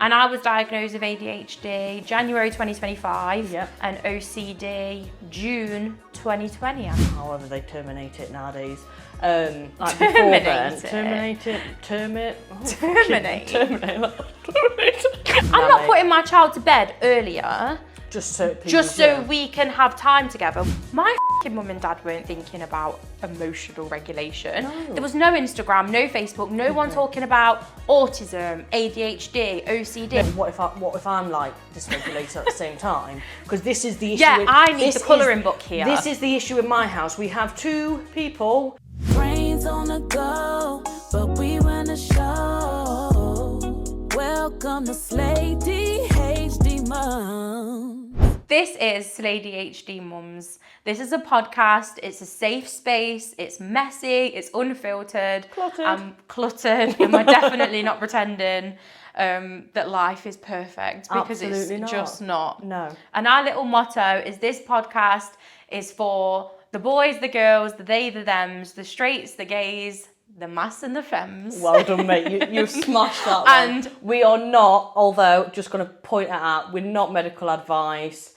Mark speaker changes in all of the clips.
Speaker 1: And I was diagnosed with ADHD January 2025
Speaker 2: Yep.
Speaker 1: and OCD June 2020.
Speaker 2: However they terminate it nowadays. Like before then, terminate it.
Speaker 1: I'm not putting my child to bed earlier
Speaker 2: just so
Speaker 1: we can have time together. My mum and dad weren't thinking about emotional regulation.
Speaker 2: No.
Speaker 1: There was no Instagram, no Facebook, no one talking about autism, ADHD, OCD.
Speaker 2: What if I'm like dysregulated at the same time? Because this is the issue.
Speaker 1: Yeah, I need the colouring book here.
Speaker 2: This is the issue in my house. We have two people.
Speaker 3: Brains on the go, but we run a show. Welcome to SlayDHD Mom.
Speaker 1: This is SlayDHD Mums. This is a podcast. It's a safe space. It's messy. It's unfiltered. Cluttered. And we're definitely not pretending that life is perfect because
Speaker 2: Absolutely
Speaker 1: it's just not.
Speaker 2: No.
Speaker 1: And our little motto is this podcast is for the boys, the girls, the they, the thems, the straights, the gays, the mass and the femmes.
Speaker 2: Well done, mate. You've smashed that one.
Speaker 1: And
Speaker 2: we are not, although, just going to point it out, we're not medical advice.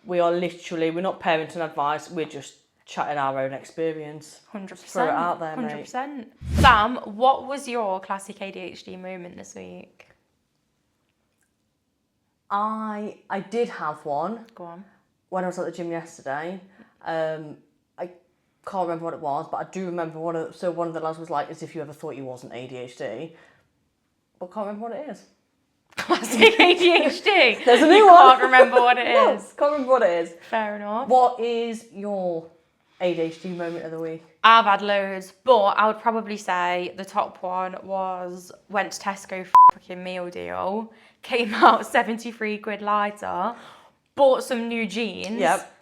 Speaker 2: We're not parenting advice. We're just chatting our own experience.
Speaker 1: 100%.
Speaker 2: Throw it out there, mate.
Speaker 1: 100%. Sam, what was your classic ADHD moment this week?
Speaker 2: I did have one.
Speaker 1: Go on.
Speaker 2: When I was at the gym yesterday. I can't remember what it was, but I do remember one of the lads was like, as if you ever thought you wasn't ADHD. But I can't remember what it is.
Speaker 1: Classic ADHD.
Speaker 2: There's a new
Speaker 1: you
Speaker 2: one.
Speaker 1: Can't remember what it
Speaker 2: No,
Speaker 1: is.
Speaker 2: can't remember what it is.
Speaker 1: Fair enough.
Speaker 2: What is your ADHD moment of the week?
Speaker 1: I've had loads, but I would probably say the top one was went to Tesco for fucking meal deal, came out 73 quid lighter, bought some new jeans.
Speaker 2: Yep.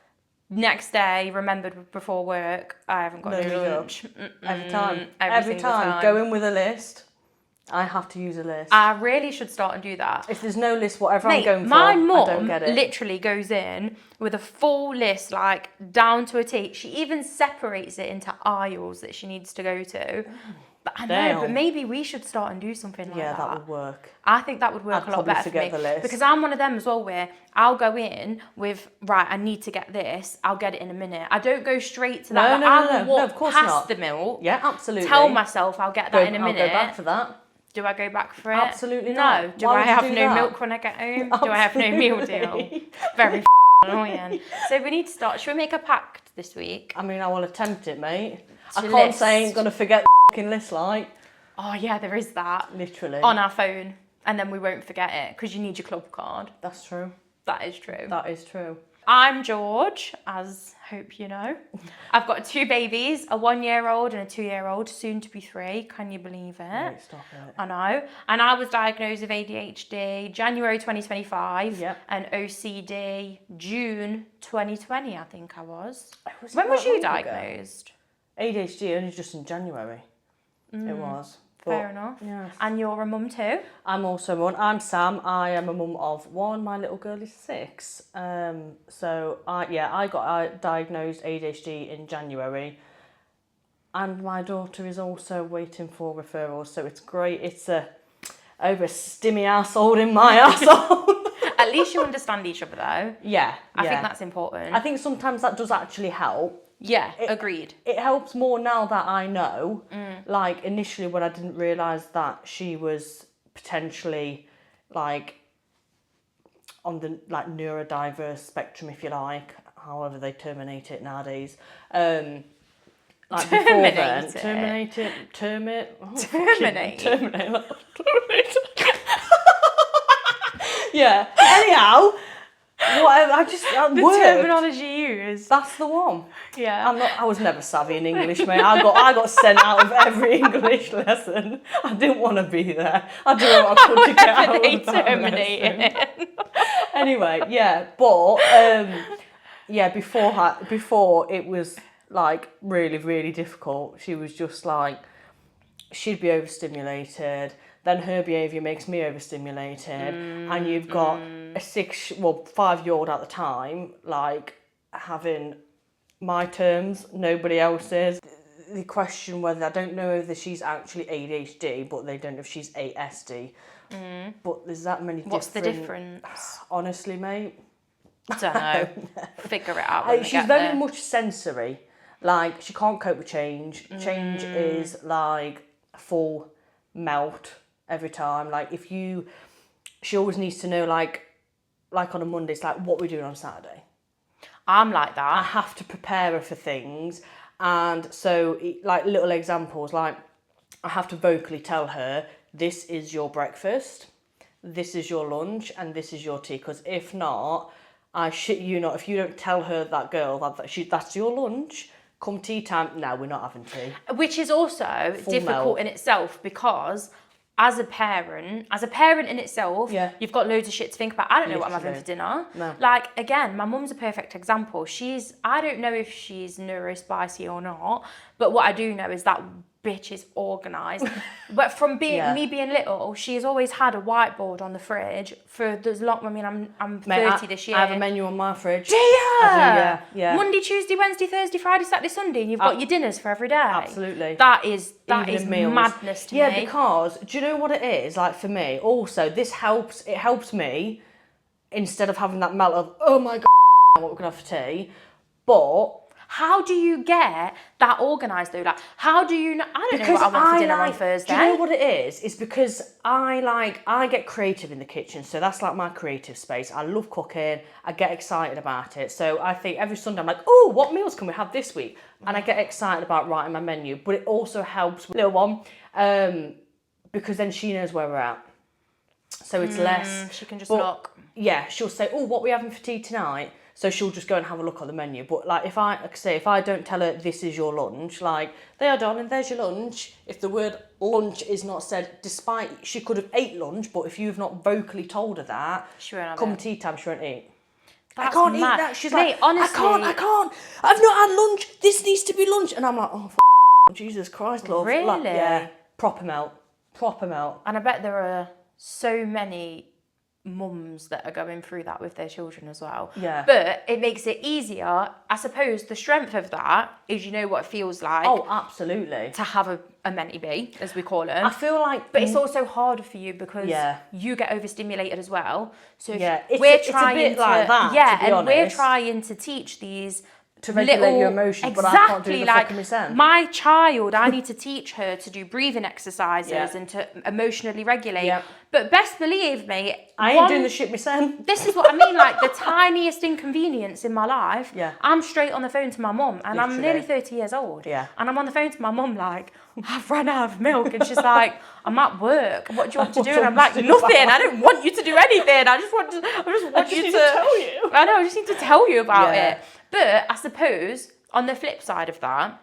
Speaker 1: Next day, remembered before work, I haven't got no lunch.
Speaker 2: Every time.
Speaker 1: Every single time.
Speaker 2: Go in with a list. I have to use a list.
Speaker 1: I really should start and do that.
Speaker 2: If there's no list, whatever
Speaker 1: Mate,
Speaker 2: I'm going for,
Speaker 1: my
Speaker 2: I don't
Speaker 1: mum
Speaker 2: get it.
Speaker 1: literally goes in with a full list, like down to a T. She even separates it into aisles that she needs to go to. But I know, but maybe we should start and do something like that.
Speaker 2: Yeah, that would work.
Speaker 1: I think that would work a lot better for me.
Speaker 2: The list.
Speaker 1: Because I'm one of them as well where I'll go in with, right, I need to get this, I'll get it in a minute. I don't go straight to that. I will walk
Speaker 2: of course
Speaker 1: past
Speaker 2: not.
Speaker 1: the milk.
Speaker 2: Yeah, absolutely.
Speaker 1: Tell myself I'll get that in a minute.
Speaker 2: I'll go back for that.
Speaker 1: Do I go back for it?
Speaker 2: Absolutely not.
Speaker 1: No. Do
Speaker 2: Why
Speaker 1: I
Speaker 2: would you
Speaker 1: have
Speaker 2: do
Speaker 1: no
Speaker 2: that?
Speaker 1: milk when I get home? Do I have no meal deal? Very annoying. So we need to start. Should we make a pact this week?
Speaker 2: I mean, I will attempt it, mate. I
Speaker 1: To
Speaker 2: can't
Speaker 1: list.
Speaker 2: say I ain't going to forget the fucking list, like.
Speaker 1: Oh yeah, there is that.
Speaker 2: Literally.
Speaker 1: On our phone. And then we won't forget it because you need your club card.
Speaker 2: That's true.
Speaker 1: That is true.
Speaker 2: That is true.
Speaker 1: I'm George, as hope you know. I've got two babies, a 1-year-old and a 2-year-old, soon to be 3. Can you believe it?
Speaker 2: Wait, stop it.
Speaker 1: I know. And I was diagnosed with ADHD January 2025
Speaker 2: Yep.
Speaker 1: and OCD June 2020, I think I was.
Speaker 2: Was it
Speaker 1: When was
Speaker 2: that
Speaker 1: you
Speaker 2: long ago?
Speaker 1: diagnosed?
Speaker 2: ADHD only just in January. It was.
Speaker 1: Fair enough.
Speaker 2: Yes.
Speaker 1: And you're a mum too?
Speaker 2: I'm also one. I'm Sam. I am a mum of 1. My little girl is 6. So I got diagnosed ADHD in January, and my daughter is also waiting for referrals. So it's great. It's over a stimmy household in my household.
Speaker 1: At least you understand each other though.
Speaker 2: Yeah,
Speaker 1: I think that's important.
Speaker 2: I think sometimes that does actually help.
Speaker 1: Yeah, agreed.
Speaker 2: It helps more now that I know. Like initially when I didn't realise that she was potentially like on the like neurodiverse spectrum, if you like, however they terminate it nowadays. Like before then, terminate. Yeah. Anyhow, whatever.
Speaker 1: The terminology used.
Speaker 2: That's the one.
Speaker 1: Yeah.
Speaker 2: I was never savvy in English, mate. I got sent out of every English lesson. I didn't want to be there. I didn't know what I could to get out of that
Speaker 1: terminated
Speaker 2: lesson. Anyway, yeah, but before it was like really, really difficult. She was just like, she'd be overstimulated. Then her behaviour makes me overstimulated, and you've got a 5-year-old at the time, like having my terms, nobody else's. they question whether, I don't know whether she's actually ADHD, but they don't know if she's ASD. But there's that many different...
Speaker 1: What's the difference?
Speaker 2: Honestly, mate.
Speaker 1: I don't know. Figure it out when we
Speaker 2: She's
Speaker 1: get
Speaker 2: very
Speaker 1: there.
Speaker 2: much sensory. Like, she can't cope with change. Change is like a full melt every time. Like, she always needs to know, like on a Monday, it's like, what we're doing on Saturday.
Speaker 1: I'm like
Speaker 2: I
Speaker 1: that.
Speaker 2: have to prepare her for things. And so, like, little examples, like, I have to vocally tell her, this is your breakfast, this is your lunch, and this is your tea. Because if not, I shit you not, if you don't tell her, that girl, that's your lunch, come tea time, no, we're not having tea.
Speaker 1: Which is also
Speaker 2: Full
Speaker 1: difficult
Speaker 2: melt.
Speaker 1: in itself, because as a parent in itself, you've got loads of shit to think about. I don't know what I'm having for dinner.
Speaker 2: No.
Speaker 1: Like, again, my mum's a perfect example. I don't know if she's neurospicy or not, but what I do know is that bitch is organised. But from me being little, she's always had a whiteboard on the fridge for as long. I mean, I'm 30 this year.
Speaker 2: I have a menu on my fridge.
Speaker 1: Do you?
Speaker 2: I do, yeah.
Speaker 1: Monday, Tuesday, Wednesday, Thursday, Friday, Saturday, Sunday, and you've got your dinners for every day.
Speaker 2: Absolutely.
Speaker 1: That is
Speaker 2: Even meals.
Speaker 1: madness to me.
Speaker 2: Yeah, because do you know what it is? Like, for me, also, it helps me, instead of having that melt of, oh my God, what we're going to have for tea. But
Speaker 1: how do you get that organised though? Like, how do you know? I don't know what I want for dinner on Thursday.
Speaker 2: Do you know what it is? It's because I get creative in the kitchen. So that's like my creative space. I love cooking. I get excited about it. So I think every Sunday I'm like, oh, what meals can we have this week? And I get excited about writing my menu. But it also helps with little one, because then she knows where we're at. So it's less...
Speaker 1: She can just look.
Speaker 2: Yeah, she'll say, oh, what are we having for tea tonight? So she'll just go and have a look at the menu. But like, if I don't tell her this is your lunch, like, there you darling, there's your lunch. If the word lunch is not said, despite she could have ate lunch, but if you've not vocally told her that,
Speaker 1: she won't have
Speaker 2: come
Speaker 1: it.
Speaker 2: tea time, she won't eat.
Speaker 1: That's
Speaker 2: I can't
Speaker 1: mad.
Speaker 2: eat that. She's
Speaker 1: Mate,
Speaker 2: like,
Speaker 1: honestly,
Speaker 2: I can't. I've not had lunch. This needs to be lunch. And I'm like, oh, Jesus Christ, love.
Speaker 1: Really?
Speaker 2: Like, yeah, proper melt.
Speaker 1: And I bet there are so many mums that are going through that with their children as well.
Speaker 2: Yeah.
Speaker 1: But it makes it easier. I suppose the strength of that is you know what it feels like.
Speaker 2: Oh, absolutely.
Speaker 1: To have a menti B, as we call them.
Speaker 2: I feel like...
Speaker 1: But it's also harder for you because
Speaker 2: Yeah.
Speaker 1: you get overstimulated as well. So if
Speaker 2: Yeah,
Speaker 1: we're
Speaker 2: it's
Speaker 1: trying
Speaker 2: a bit like that,
Speaker 1: yeah,
Speaker 2: to be
Speaker 1: and we're
Speaker 2: honest.
Speaker 1: trying to teach these
Speaker 2: To regulate
Speaker 1: little,
Speaker 2: your emotions, but I can't do
Speaker 1: exactly,
Speaker 2: the
Speaker 1: like
Speaker 2: fucking myself.
Speaker 1: my child, I need to teach her to do breathing exercises
Speaker 2: Yeah.
Speaker 1: and to emotionally regulate.
Speaker 2: Yep.
Speaker 1: But best believe me,
Speaker 2: I ain't doing the shit myself.
Speaker 1: this is what I mean, like the tiniest inconvenience in my life,
Speaker 2: Yeah.
Speaker 1: I'm straight on the phone to my mum, and I'm
Speaker 2: Literally.
Speaker 1: nearly 30 years old.
Speaker 2: Yeah.
Speaker 1: And I'm on the phone to my mum like, I've run out of milk, and she's like, I'm at work, what do you want to do? And I'm like, nothing, I don't want you to do anything, I just want you to
Speaker 2: tell you.
Speaker 1: I know, I just need to tell you about
Speaker 2: Yeah.
Speaker 1: it. But I suppose on the flip side of that,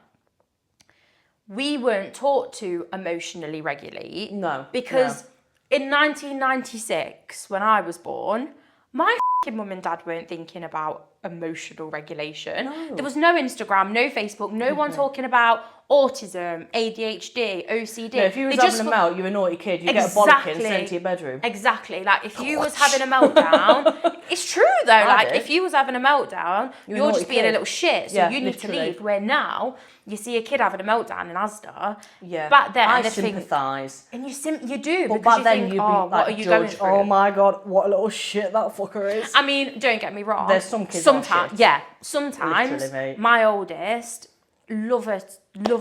Speaker 1: we weren't taught to emotionally regulate.
Speaker 2: No,
Speaker 1: Because in 1996, when I was born, my mum and dad weren't thinking about emotional regulation.
Speaker 2: No.
Speaker 1: There was no Instagram, no Facebook, no one talking about autism, ADHD, OCD.
Speaker 2: No, if you was
Speaker 1: They
Speaker 2: having
Speaker 1: just
Speaker 2: a melt, you're a naughty kid. You get a bollocking sent to your bedroom.
Speaker 1: Exactly. Like, if you was having a meltdown, it's true though. Like, if you was having a meltdown,
Speaker 2: You're a
Speaker 1: you're just
Speaker 2: naughty
Speaker 1: being a
Speaker 2: kid.
Speaker 1: little shit. So
Speaker 2: Yeah,
Speaker 1: you need
Speaker 2: literally.
Speaker 1: to leave. Where now, you see a kid having a meltdown in Asda.
Speaker 2: Yeah.
Speaker 1: Back then,
Speaker 2: I
Speaker 1: they think,
Speaker 2: sympathise.
Speaker 1: and you do.
Speaker 2: But
Speaker 1: because
Speaker 2: back then,
Speaker 1: you think,
Speaker 2: you'd be
Speaker 1: oh,
Speaker 2: like,
Speaker 1: what are you going
Speaker 2: judge,
Speaker 1: through?
Speaker 2: oh my God, what a little shit that fucker is.
Speaker 1: I mean, don't get me wrong.
Speaker 2: There's some kids that are
Speaker 1: Sometimes,
Speaker 2: shit.
Speaker 1: yeah. Sometimes,
Speaker 2: Literally, mate.
Speaker 1: my oldest, love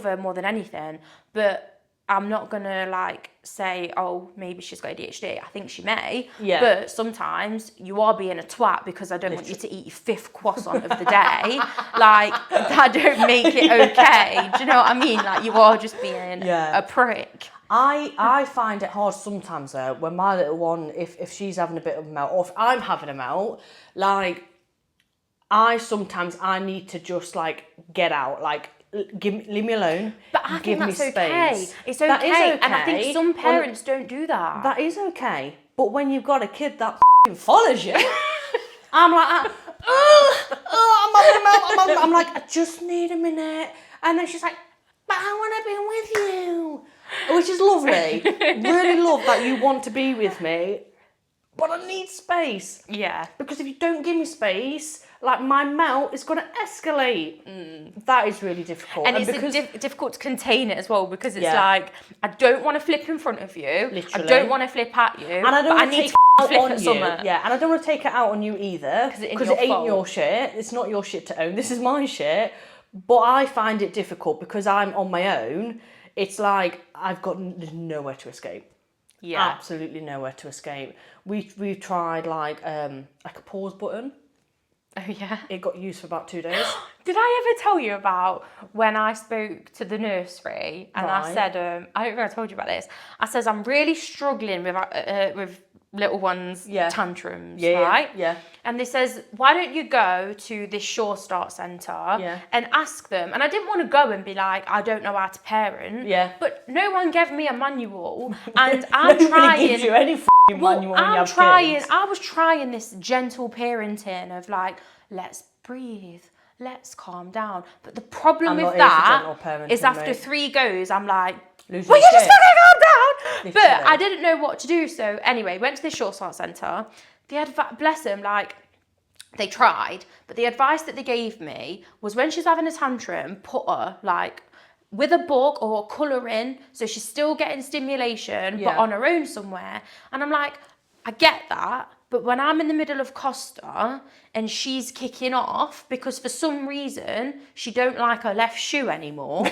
Speaker 1: her more than anything. But I'm not gonna like say, oh, maybe she's got ADHD. I think she may.
Speaker 2: Yeah.
Speaker 1: But sometimes you are being a twat because I don't want you to eat your 5th croissant of the day. Like, that don't make it okay. Do you know what I mean? Like, you are just being a prick.
Speaker 2: I find it hard sometimes though, when my little one, if she's having a bit of a melt, or if I'm having a melt, like, I need to just like get out, like, leave me alone.
Speaker 1: But I think that's
Speaker 2: space.
Speaker 1: okay. It's okay.
Speaker 2: That is okay.
Speaker 1: And I think some parents don't do that.
Speaker 2: That is okay. But when you've got a kid that follows you, I'm like, I'm having a melt. I'm like, I just need a minute. And then she's like, but I want to be with you. Which is lovely. Really love that you want to be with me. but I need space.
Speaker 1: Yeah.
Speaker 2: Because if you don't give me space, like my melt is going to escalate. That is really difficult.
Speaker 1: And it's difficult to contain it as well, because it's like, I don't want to flip in front of you.
Speaker 2: Literally.
Speaker 1: I don't want to flip at you.
Speaker 2: And I don't want to take it out
Speaker 1: flip
Speaker 2: on
Speaker 1: at
Speaker 2: you.
Speaker 1: someone.
Speaker 2: Yeah, and I don't want to take it out on you either. Because it ain't your shit. It's not your shit to own. This is my shit. But I find it difficult because I'm on my own. It's like there's nowhere to escape.
Speaker 1: Yeah.
Speaker 2: Absolutely nowhere to escape. We've tried like a pause button.
Speaker 1: Oh yeah.
Speaker 2: It got used for about 2 days.
Speaker 1: Did I ever tell you about when I spoke to the nursery and I said, I don't know if I told you about this. I says I'm really struggling with little ones' tantrums, right?
Speaker 2: Yeah.
Speaker 1: And they says, why don't you go to this Sure Start Centre and ask them? And I didn't want to go and be like, I don't know how to parent.
Speaker 2: Yeah.
Speaker 1: But no one gave me a manual, and I'm trying.
Speaker 2: Gives you any manual when you have kids.
Speaker 1: I was trying this gentle parenting of like, let's breathe, let's calm down. But the problem with that is after 3 goes, I'm like, will you just fucking calm down? Literally. But I didn't know what to do. So anyway, went to the Short Start Centre. They had, bless them, like, they tried, but the advice that they gave me was when she's having a tantrum, put her, like, with a book or colouring, so she's still getting stimulation, but on her own somewhere. And I'm like, I get that, but when I'm in the middle of Costa and she's kicking off because for some reason she don't like her left shoe anymore,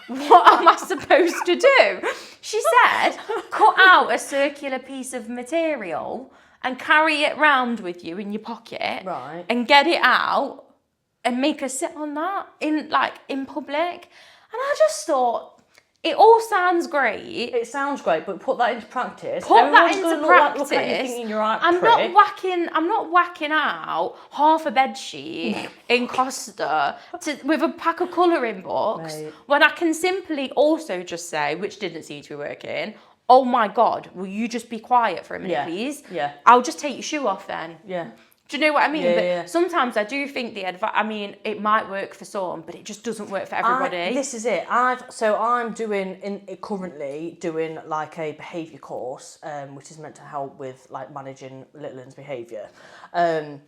Speaker 1: what am I supposed to do? She said, cut out a circular piece of material and carry it round with you in your pocket,
Speaker 2: right,
Speaker 1: and get it out and make her sit on that in public. And I just thought, it all sounds great.
Speaker 2: It sounds great, but put that into practice.
Speaker 1: Put that into practice.
Speaker 2: Look at you thinking you're right.
Speaker 1: I'm not whacking out half a bed sheet in Costa with a pack of colouring books, when I can simply also just say, which didn't seem to be working, oh my God, will you just be quiet for a minute, please?
Speaker 2: Yeah.
Speaker 1: I'll just take your shoe off then.
Speaker 2: Yeah.
Speaker 1: Do you know what I mean?
Speaker 2: Yeah,
Speaker 1: but sometimes I do think it might work for some, but it just doesn't work for everybody.
Speaker 2: This is it. I'm currently doing like a behaviour course, which is meant to help with like managing little one's behaviour. And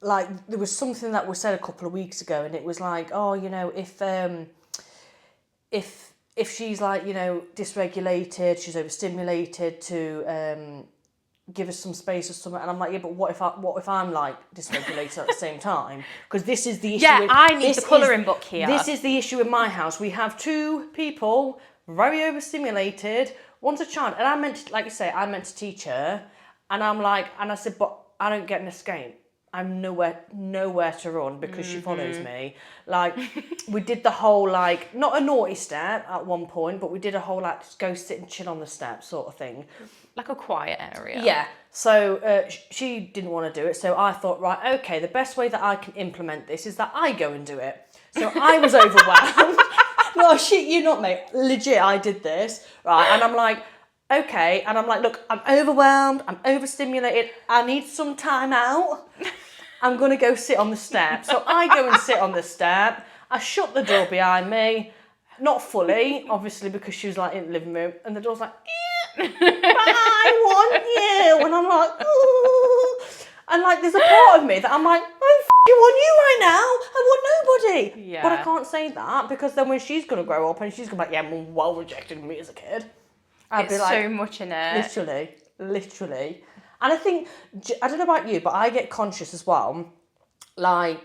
Speaker 2: like there was something that was said a couple of weeks ago, and it was like, oh, you know, if she's like, you know, dysregulated, she's overstimulated, to give us some space or something. And I'm like, yeah, but what if I'm like dysregulated at the same time? Because this is the issue.
Speaker 1: Yeah, I need the colouring book here.
Speaker 2: This is the issue in my house. We have 2 people very overstimulated. One's a child, and I meant to, like you say, I meant to teach her, and I'm like, and I said, but I don't get an escape. I'm nowhere to run because she follows me. Like, we did the whole, like, not a naughty step at one point, but we did a whole, like, just go sit and chill on the steps sort of thing.
Speaker 1: Like a quiet area.
Speaker 2: Yeah. So she didn't want to do it. So I thought, right, okay, the best way that I can implement this is that I go and do it. So I was overwhelmed. No, shit you not, mate. Legit, I did this. Right, and I'm like, okay, and I'm like, look, I'm overwhelmed, I'm overstimulated, I need some time out. I'm going to go sit on the step. So I go and sit on the step. I shut the door behind me, not fully, obviously, because she was like in the living room, and the door's like, but I want you. And I'm like, ooh. And like, there's a part of me that I'm like, I want you right now. I want nobody.
Speaker 1: Yeah.
Speaker 2: But I can't say that, because then when she's going to grow up and she's going to be like, yeah, Mum well rejected me as a kid. I'd
Speaker 1: It's
Speaker 2: be like,
Speaker 1: so much in it.
Speaker 2: Literally. And I think, I don't know about you, but I get conscious as well, like,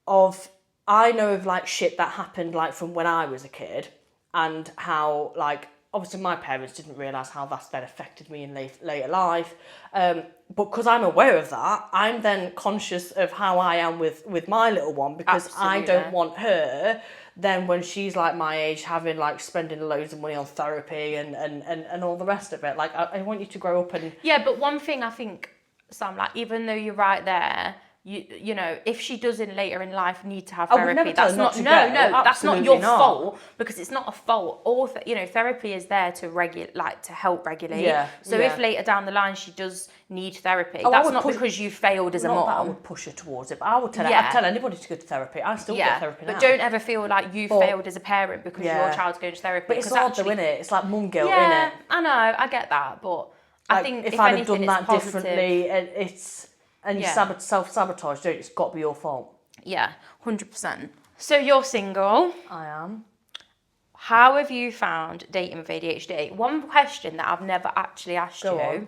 Speaker 2: I know of like shit that happened like from when I was a kid, and how like, obviously my parents didn't realise how that's then affected me in later life. But because I'm aware of that, I'm then conscious of how I am with my little one, because I don't want her then when she's like my age having like spending loads of money on therapy and all the rest of it. Like I want you to grow up and...
Speaker 1: Yeah, but one thing I think, Sam, like even though you're right there, you know, if she does later in life need to have therapy, that's not that's not your fault, because it's not a fault. Or therapy is there to to help regulate.
Speaker 2: Yeah.
Speaker 1: So if later down the line she does need therapy, that's not because you failed as a mom.
Speaker 2: Not that I would push her towards it, but I would tell her. I'd tell anybody to go to therapy. I still go to therapy now.
Speaker 1: But don't ever feel like you failed as a parent because your child's going to therapy.
Speaker 2: But it's hard though, innit? It's like mum guilt, innit?
Speaker 1: Yeah, I know, I get that, but
Speaker 2: Like,
Speaker 1: I think
Speaker 2: if
Speaker 1: if
Speaker 2: I'd have
Speaker 1: anything,
Speaker 2: done that
Speaker 1: it's positive.
Speaker 2: differently, and you
Speaker 1: Yeah.
Speaker 2: self-sabotage, don't you? It's got to be your fault.
Speaker 1: Yeah, 100%. So you're single.
Speaker 2: I am.
Speaker 1: How have you found dating with ADHD? One question that I've never actually asked
Speaker 2: Go
Speaker 1: you.
Speaker 2: on.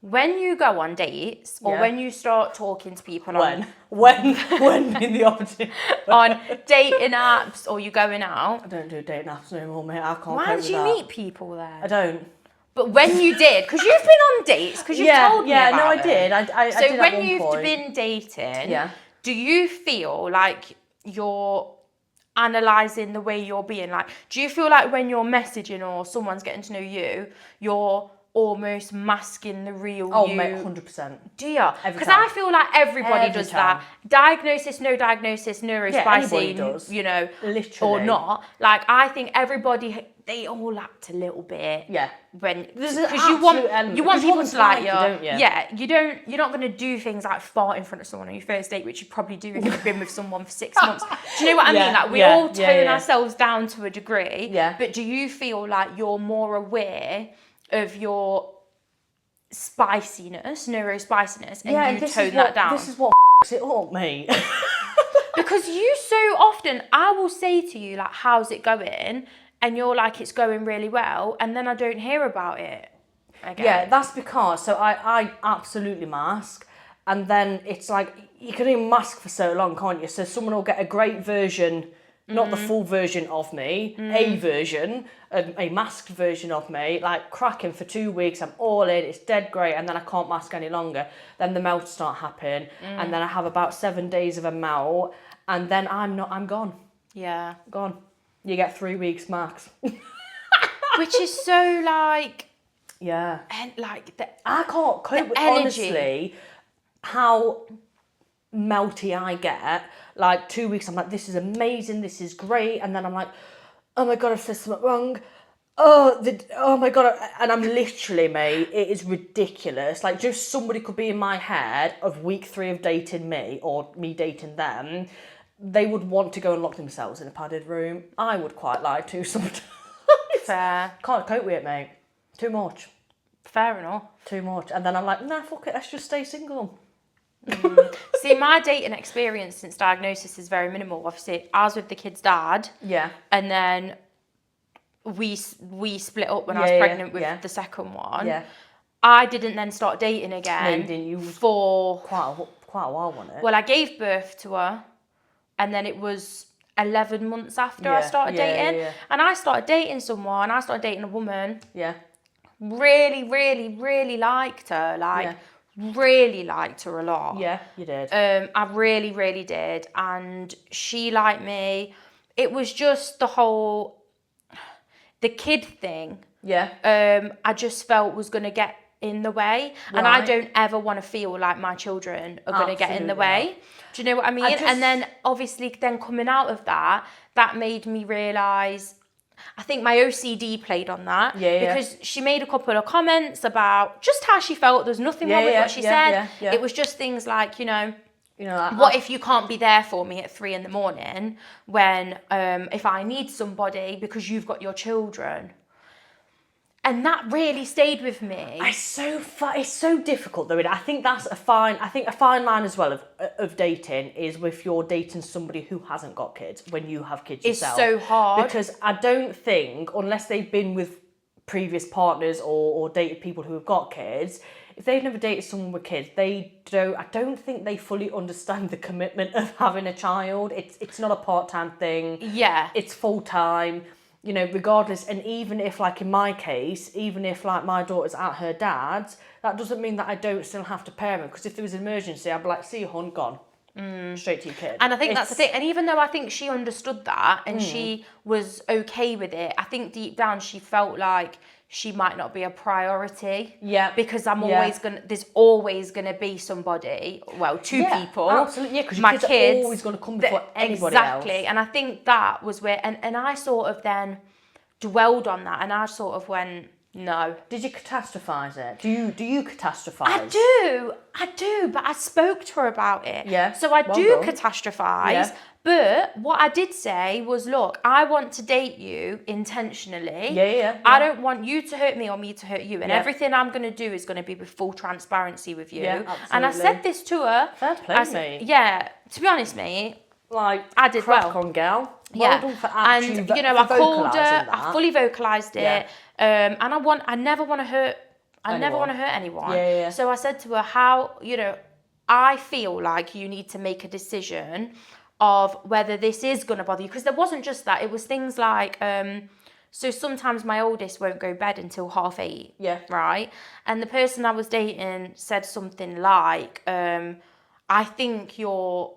Speaker 1: When you go on dates or
Speaker 2: Yeah.
Speaker 1: when you start talking to people
Speaker 2: When in the opportunity.
Speaker 1: on dating apps or you going out,
Speaker 2: I don't do dating apps no more, mate. I can't
Speaker 1: why
Speaker 2: cope
Speaker 1: did
Speaker 2: with
Speaker 1: you
Speaker 2: that.
Speaker 1: meet people
Speaker 2: I
Speaker 1: then?
Speaker 2: don't.
Speaker 1: But when you did, because you've been on dates, because you've told me about
Speaker 2: no, I
Speaker 1: them.
Speaker 2: did. I
Speaker 1: So
Speaker 2: did at
Speaker 1: when
Speaker 2: one
Speaker 1: you've
Speaker 2: point.
Speaker 1: been dating,
Speaker 2: Yeah.
Speaker 1: do you feel like you're analysing the way you're being? Like, do you feel like when you're messaging or someone's getting to know you, you're almost masking the real you?
Speaker 2: Oh, mate, 100%.
Speaker 1: Do you?
Speaker 2: Every
Speaker 1: Because
Speaker 2: time.
Speaker 1: I feel like everybody
Speaker 2: Every
Speaker 1: does
Speaker 2: time.
Speaker 1: that. Diagnosis, no diagnosis,
Speaker 2: anybody
Speaker 1: neurospicing,
Speaker 2: does.
Speaker 1: you know,
Speaker 2: Literally.
Speaker 1: or not. Like, I think everybody, they all act a little bit.
Speaker 2: Yeah.
Speaker 1: When
Speaker 2: There's an
Speaker 1: because you want
Speaker 2: absolute element.
Speaker 1: you want
Speaker 2: Because you
Speaker 1: people
Speaker 2: want
Speaker 1: to like
Speaker 2: them
Speaker 1: you,
Speaker 2: to like you, don't you?
Speaker 1: Yeah, you're not going to do things like fart in front of someone on your first date, which you probably do if you've been with someone for 6 months. Do you know what I mean? Like we all tone ourselves down to a degree.
Speaker 2: Yeah.
Speaker 1: But do you feel like you're more aware of your spiciness, neurospiciness, and you tone that down?
Speaker 2: This is what it up, mate.
Speaker 1: Because you so often, I will say to you, like, how's it going? And you're like, it's going really well. And then I don't hear about it again.
Speaker 2: Yeah, that's because, so I absolutely mask. And then it's like, you can only mask for so long, can't you? So someone will get a great version, not the full version of me, a version, a masked version of me, like cracking for 2 weeks, I'm all in, it's dead great, and then I can't mask any longer. Then the melts start happening, and then I have about 7 days of a melt, and then I'm gone.
Speaker 1: Yeah.
Speaker 2: Gone. You get 3 weeks max.
Speaker 1: Which is so like,
Speaker 2: Yeah.
Speaker 1: and like,
Speaker 2: I can't cope with,
Speaker 1: energy.
Speaker 2: honestly, how melty I get. Like 2 weeks, I'm like, this is amazing, this is great. And then I'm like, oh my God, I've said something wrong. Oh my God. And I'm literally, mate, it is ridiculous. Like just somebody could be in my head of week 3 of dating me or me dating them. They would want to go and lock themselves in a padded room. I would quite like to sometimes.
Speaker 1: fair.
Speaker 2: Can't cope with it, mate. Too much.
Speaker 1: Fair enough.
Speaker 2: Too much. And then I'm like, nah, fuck it, let's just stay single.
Speaker 1: See, my dating experience since diagnosis is very minimal. Obviously, I was with the kid's dad.
Speaker 2: Yeah.
Speaker 1: And then we split up when I was pregnant with the second one.
Speaker 2: Yeah.
Speaker 1: I didn't then start dating again.
Speaker 2: No, you didn't. You
Speaker 1: for
Speaker 2: quite a while, wasn't it?
Speaker 1: Well, I gave birth to her, and then it was 11 months after I started dating.
Speaker 2: Yeah.
Speaker 1: And I started dating someone. I started dating a woman.
Speaker 2: Yeah.
Speaker 1: Really, really, really liked her. Like, really liked her a lot.
Speaker 2: Yeah, you did.
Speaker 1: I really, really did. And she liked me. It was just the kid thing.
Speaker 2: Yeah.
Speaker 1: I just felt was going to get in the way. And I don't ever want to feel like my children are going to get in the way. Do you know what I mean? And then obviously then coming out of that made me realise, I think my OCD played on that. Because she made a couple of comments about just how she felt. There was nothing wrong with what she said. It was just things like, what if you can't be there for me at 3 a.m. when if I need somebody because you've got your children? And that really stayed with me.
Speaker 2: It's so difficult though. I think that's a fine line as well of dating is if you're dating somebody who hasn't got kids when you have kids yourself.
Speaker 1: It's so hard.
Speaker 2: Because I don't think, unless they've been with previous partners or dated people who have got kids, if they've never dated someone with kids, I don't think they fully understand the commitment of having a child. It's not a part-time thing.
Speaker 1: Yeah.
Speaker 2: It's full-time. Regardless, and even if, like in my case, even if like my daughter's at her dad's, that doesn't mean that I don't still have to parent. Because if there was an emergency, I'd be like, see you, hon, gone. Straight to your kid.
Speaker 1: And I think that's the thing. And even though I think she understood that and she was okay with it, I think deep down she felt like she might not be a priority.
Speaker 2: Yeah.
Speaker 1: Because there's always gonna be somebody, well, two people.
Speaker 2: Absolutely, yeah, because
Speaker 1: my
Speaker 2: kids are always going to come before anybody
Speaker 1: exactly.
Speaker 2: else.
Speaker 1: And I think that was where, and I sort of then dwelled on that, and I sort of went, No.
Speaker 2: Did you catastrophise it? Do you catastrophise?
Speaker 1: I do, but I spoke to her about it.
Speaker 2: Yeah.
Speaker 1: So I
Speaker 2: Well
Speaker 1: do
Speaker 2: done.
Speaker 1: catastrophise,
Speaker 2: Yeah.
Speaker 1: but what I did say was, look, I want to date you intentionally.
Speaker 2: Yeah.
Speaker 1: I don't want you to hurt me or me to hurt you, and
Speaker 2: Yeah.
Speaker 1: everything I'm going to do is going to be with full transparency with you.
Speaker 2: Yeah,
Speaker 1: And I
Speaker 2: absolutely.
Speaker 1: said this to her.
Speaker 2: Fair play, mate.
Speaker 1: Yeah, to be honest, mate,
Speaker 2: Like,
Speaker 1: I did
Speaker 2: crack
Speaker 1: well.
Speaker 2: on, gal. Well done for actually
Speaker 1: and you know, I called her.
Speaker 2: vocalising
Speaker 1: I
Speaker 2: that.
Speaker 1: fully vocalised it.
Speaker 2: Yeah.
Speaker 1: And I never want to hurt. I never
Speaker 2: Anyone.
Speaker 1: want to hurt anyone.
Speaker 2: Yeah.
Speaker 1: So I said to her, how, you know, I feel like you need to make a decision of whether this is going to bother you, because there wasn't just that. It was things like, so sometimes my oldest won't go bed until 8:30.
Speaker 2: Yeah.
Speaker 1: Right. And the person I was dating said something like, I think your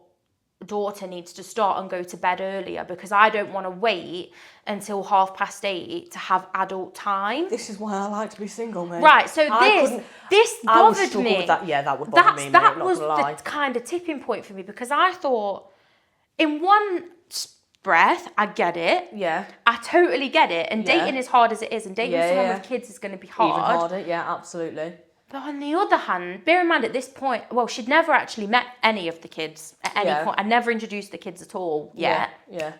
Speaker 1: daughter needs to start and go to bed earlier because I don't want to wait until 8:30 to have adult time.
Speaker 2: This is why I like to be single, mate.
Speaker 1: Right, so this
Speaker 2: I would
Speaker 1: bothered
Speaker 2: struggle
Speaker 1: me.
Speaker 2: with that. Yeah, that would bother me, mate,
Speaker 1: That
Speaker 2: not
Speaker 1: was
Speaker 2: gonna lie.
Speaker 1: the kind of tipping point for me, because I thought, in one breath, I get it.
Speaker 2: Yeah.
Speaker 1: I totally get it. And
Speaker 2: Yeah.
Speaker 1: dating is hard as it is, and dating someone with kids is going to be hard.
Speaker 2: Even harder, yeah, absolutely.
Speaker 1: But on the other hand, bear in mind at this point, well, she'd never actually met any of the kids at any point. I never introduced the kids at all yet.
Speaker 2: Yeah.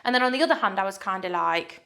Speaker 1: And then on the other hand, I was kind of like,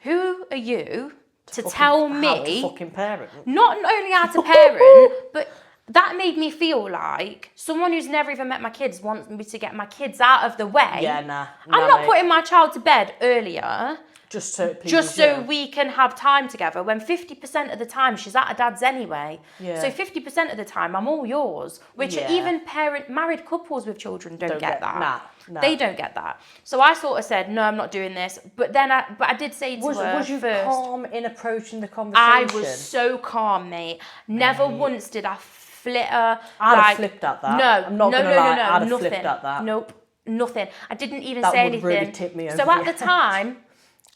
Speaker 1: who are you to tell me
Speaker 2: How to fucking parent.
Speaker 1: not only how to parent, but that made me feel like someone who's never even met my kids wants me to get my kids out of the way.
Speaker 2: Yeah, nah.
Speaker 1: I'm not putting my child to bed earlier
Speaker 2: Just so
Speaker 1: we can have time together, when 50% of the time she's at her dad's anyway.
Speaker 2: Yeah.
Speaker 1: So 50% of the time I'm all yours, which even married couples with children don't get that.
Speaker 2: Nah.
Speaker 1: They don't get that. So I sort of said, no, I'm not doing this. But then I did say to her
Speaker 2: Was you
Speaker 1: first,
Speaker 2: calm in approaching the conversation?
Speaker 1: I was so calm, mate. Never once did I flit her.
Speaker 2: I'd have flipped at that.
Speaker 1: No,
Speaker 2: I'm not
Speaker 1: no,
Speaker 2: gonna
Speaker 1: no,
Speaker 2: lie,
Speaker 1: no,
Speaker 2: I'd have
Speaker 1: nothing.
Speaker 2: flipped at that.
Speaker 1: Nope, nothing. I didn't even
Speaker 2: That
Speaker 1: say
Speaker 2: would
Speaker 1: anything.
Speaker 2: really tip me
Speaker 1: So
Speaker 2: over
Speaker 1: at
Speaker 2: the
Speaker 1: the time,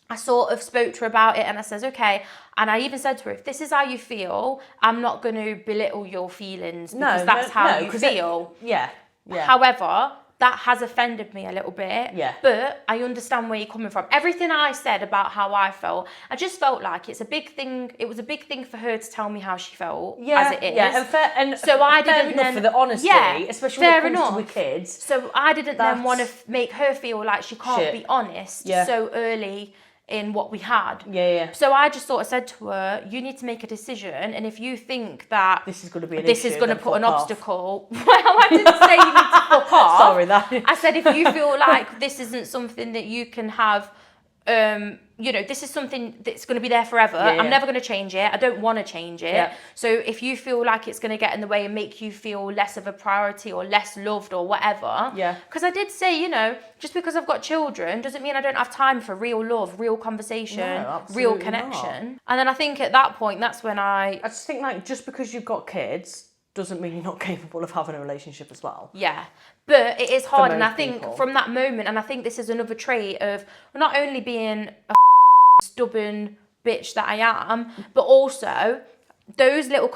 Speaker 1: I sort of spoke to her about it, and I says, okay. And I even said to her, if this is how you feel, I'm not going to belittle your feelings because that's how you feel.
Speaker 2: Yeah.
Speaker 1: However, that has offended me a little bit.
Speaker 2: Yeah.
Speaker 1: But I understand where you're coming from. Everything I said about how I felt, I just felt like it's a big thing. It was a big thing for her to tell me how she felt, as it is.
Speaker 2: Yeah, and
Speaker 1: so I
Speaker 2: fair
Speaker 1: didn't
Speaker 2: enough
Speaker 1: then,
Speaker 2: for the honesty, especially when it comes to with kids.
Speaker 1: So I didn't then want to make her feel like she can't be honest so early in what we had.
Speaker 2: Yeah.
Speaker 1: So I just sort of said to her, you need to make a decision, and if you think that
Speaker 2: this is going to be
Speaker 1: this is going to put an obstacle, well, I didn't say you need to fuck off.
Speaker 2: Sorry,
Speaker 1: I said, if you feel like this isn't something that you can have, you know, this is something that's going to be there forever. I'm never going to change it. I don't want to change it.
Speaker 2: Yeah.
Speaker 1: So if you feel like it's going to get in the way and make you feel less of a priority or less loved or whatever.
Speaker 2: Yeah.
Speaker 1: Because I did say, you know, just because I've got children doesn't mean I don't have time for real love, real conversation, real connection.
Speaker 2: Not.
Speaker 1: And then I think at that point, that's when
Speaker 2: I just think, like, just because you've got kids doesn't mean you're not capable of having a relationship as well.
Speaker 1: Yeah. But it is hard, and I think
Speaker 2: people.
Speaker 1: from that moment, and I think this is another trait of not only being a stubborn bitch that I am, but also those little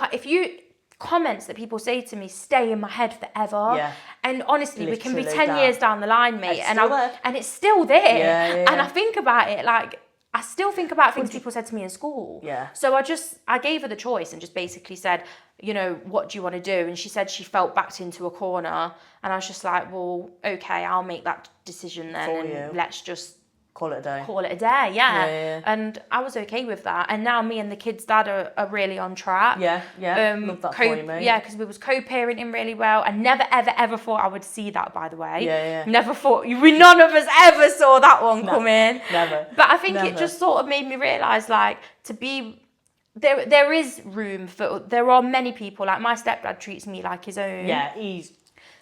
Speaker 1: comments that people say to me stay in my head forever.
Speaker 2: Yeah.
Speaker 1: And honestly, we can be
Speaker 2: Literally
Speaker 1: 10 years down the line, mate,
Speaker 2: It's
Speaker 1: and it's still there.
Speaker 2: Yeah.
Speaker 1: And I think about it like, I still think about things people said to me in school.
Speaker 2: Yeah.
Speaker 1: So I gave her the choice and just basically said, you know, what do you want to do? And she said she felt backed into a corner. And I was just like, well, okay, I'll make that decision then.
Speaker 2: For
Speaker 1: and
Speaker 2: you.
Speaker 1: let's just
Speaker 2: Call it a day.
Speaker 1: Call it a day, yeah.
Speaker 2: Yeah.
Speaker 1: And I was okay with that. And now me and the kids' dad are really on track.
Speaker 2: Yeah. Love that for you, mate.
Speaker 1: Yeah, because we was co-parenting really well. I never, ever thought I would see that, by the way.
Speaker 2: Yeah.
Speaker 1: Never thought, none of us ever saw that one come in.
Speaker 2: Never.
Speaker 1: But I think it just sort of made me realise, like, to be... There is room for... There are many people, like my stepdad treats me like his own.
Speaker 2: Yeah, he's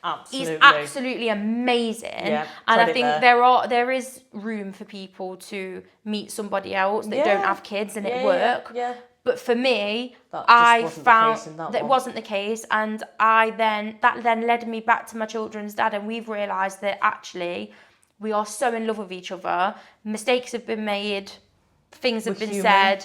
Speaker 1: absolutely amazing.
Speaker 2: Yeah,
Speaker 1: and I think there is room for people to meet somebody else that don't have kids and it work.
Speaker 2: Yeah.
Speaker 1: But for me,
Speaker 2: I found
Speaker 1: that wasn't the case, and that then led me back to my children's dad, and we've realised that actually we are so in love with each other. Mistakes have been made, things have been said,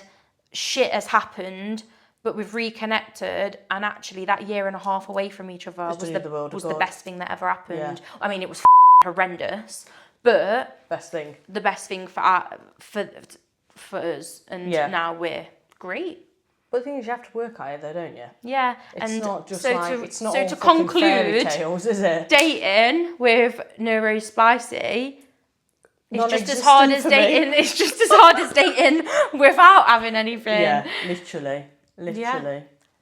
Speaker 1: shit has happened. But we've reconnected, and actually that year and a half away from each other was the best thing that ever happened.
Speaker 2: Yeah.
Speaker 1: I mean, it was horrendous, but
Speaker 2: best thing.
Speaker 1: The best thing for for us, and
Speaker 2: Yeah.
Speaker 1: now we're great.
Speaker 2: But the thing is, you have to work at it though, don't you?
Speaker 1: Yeah,
Speaker 2: It's
Speaker 1: and
Speaker 2: not just
Speaker 1: so
Speaker 2: like,
Speaker 1: to,
Speaker 2: it's not
Speaker 1: so
Speaker 2: all
Speaker 1: to
Speaker 2: fucking fairy
Speaker 1: conclude,
Speaker 2: tales, is it?
Speaker 1: dating with Neuro Spicy is just as
Speaker 2: Non-existent
Speaker 1: hard as
Speaker 2: for me.
Speaker 1: dating. It's just as hard as dating without having anything.
Speaker 2: Yeah, literally.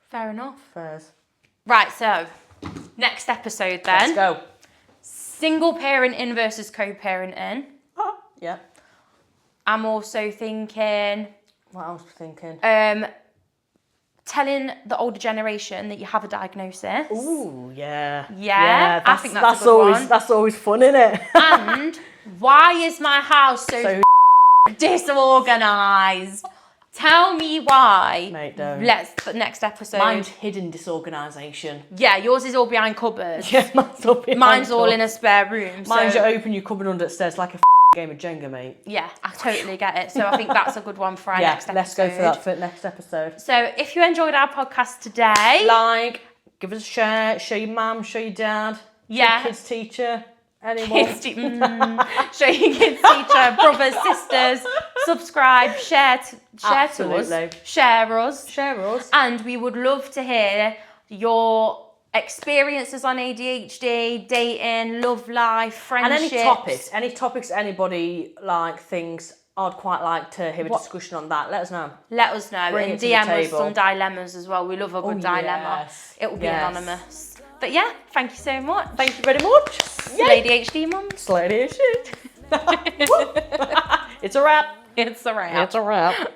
Speaker 1: Fair enough.
Speaker 2: Fairs.
Speaker 1: Right, so next episode then.
Speaker 2: Let's go.
Speaker 1: Single parenting versus co-parenting.
Speaker 2: Yeah.
Speaker 1: I'm also thinking
Speaker 2: What else was I thinking?
Speaker 1: telling the older generation that you have a diagnosis.
Speaker 2: Ooh, yeah.
Speaker 1: Yeah, I think that's a good
Speaker 2: always
Speaker 1: one.
Speaker 2: That's always fun, isn't it?
Speaker 1: And why is my house so disorganised? Tell me why.
Speaker 2: Mate, don't.
Speaker 1: The next episode.
Speaker 2: Mine's hidden disorganisation.
Speaker 1: Yeah, yours is all behind cupboards.
Speaker 2: Yeah, mine's
Speaker 1: all in a spare room.
Speaker 2: Mine's
Speaker 1: so,
Speaker 2: you open your cupboard under the stairs like a game of Jenga, mate.
Speaker 1: yeah, I totally get it. So I think that's a good one for our next episode.
Speaker 2: Let's go for that for next episode.
Speaker 1: So if you enjoyed our podcast today,
Speaker 2: Like, give us a share, show your mum, show your dad,
Speaker 1: Yeah.
Speaker 2: show your kids teacher, anyone.
Speaker 1: show your kids, teacher, brothers, sisters, subscribe, share to
Speaker 2: Absolutely.
Speaker 1: us, share us.
Speaker 2: Share us.
Speaker 1: And we would love to hear your experiences on ADHD, dating, love life, friendships.
Speaker 2: And any topics anybody like thinks I'd quite like to hear a discussion on that. Let us know.
Speaker 1: Let us know.
Speaker 2: Bring
Speaker 1: and
Speaker 2: it to the
Speaker 1: DM us
Speaker 2: table.
Speaker 1: some dilemmas as well. We love a good dilemma.
Speaker 2: yes.
Speaker 1: It will be
Speaker 2: Yes.
Speaker 1: anonymous. But yeah, thank you so much.
Speaker 2: Thank you very much.
Speaker 1: SlayDHD mums.
Speaker 2: SlayDHD. It's a wrap.
Speaker 1: It's a wrap.
Speaker 2: It's a wrap.